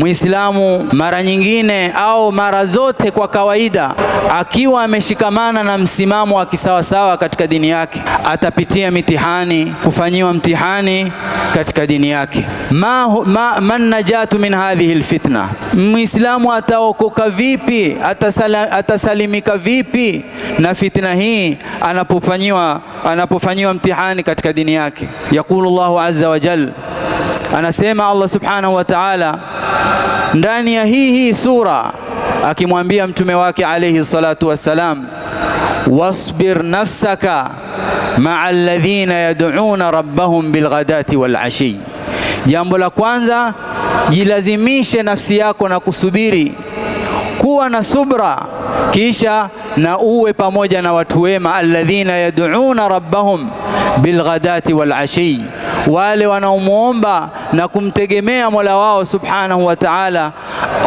Muislamu mara nyingine au mara zote kwa kawaida, akiwa ameshikamana na msimamo wa kisawasawa katika dini yake, atapitia mitihani, kufanyiwa mtihani katika dini yake. Man najatu min hadhihi alfitna, Muislamu ataokoka vipi, atasalimika vipi na fitna hii anapofanyiwa mtihani katika dini yake? Yaqulu Allahu azza wa jalla, anasema Allah subhanahu wa ta'ala ndani ya hii sura akimwambia mtume wake alayhi salatu wassalam, wasbir nafsaka ma'a alladhina yad'una rabbahum bilghadati walashi. Jambo la kwanza, jilazimishe nafsi yako na kusubiri, kuwa na subra, kisha na uwe pamoja na watu wema, alladhina yad'una rabbahum bilghadati walashi, wale wanaomuomba na kumtegemea Mola wao subhanahu wa ta'ala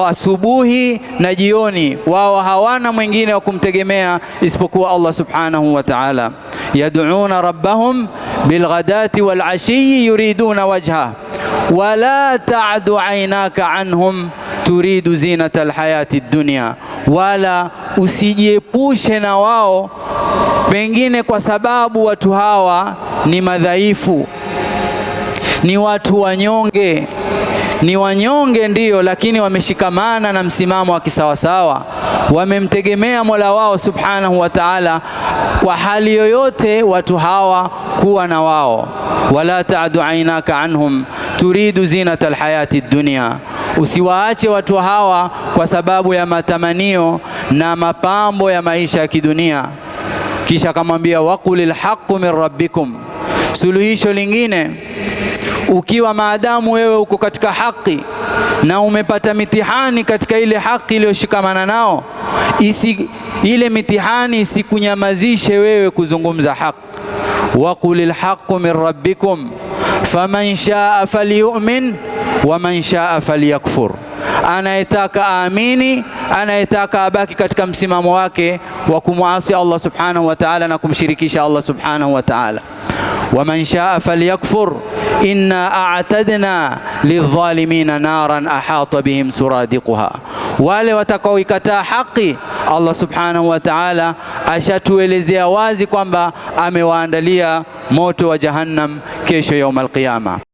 asubuhi na jioni. Wao hawana mwingine wa kumtegemea isipokuwa Allah subhanahu wa ta'ala. Yad'una rabbahum bilghadati walashi yuriduna wajha wala ta'du aynaka anhum turidu zinata alhayati dunya, wala usijiepushe na wao, pengine kwa sababu watu hawa ni madhaifu, ni watu wanyonge, ni wanyonge ndiyo, lakini wameshikamana na msimamo wa kisawasawa, wamemtegemea Mola wao subhanahu wa ta'ala. Kwa hali yoyote watu hawa kuwa na wao. Wala ta'du aynaka anhum turidu zinata alhayati dunya, usiwaache watu hawa kwa sababu ya matamanio na mapambo ya maisha ya kidunia. Kisha akamwambia waqulil haqqu min rabbikum. Suluhisho lingine, ukiwa maadamu wewe uko katika haki na umepata mitihani katika ile haki iliyoshikamana nao, ile mitihani isikunyamazishe wewe kuzungumza haki. Waqulil haqqu min rabbikum faman shaa falyu'min wa man shaa falyakfur. Anayetaka aamini, anayetaka abaki katika msimamo wake wa kumuasi Allah subhanahu wa ta'ala na kumshirikisha Allah subhanahu wa ta'ala. ومن شاء فليكفر إنا أعتدنا للظالمين نارا أحاط بهم سرادقها. wale watakaoikataa haki, Allah subhanahu wa ta'ala ashatuelezea wazi kwamba amewaandalia moto wa jahannam kesho yaumul qiyama.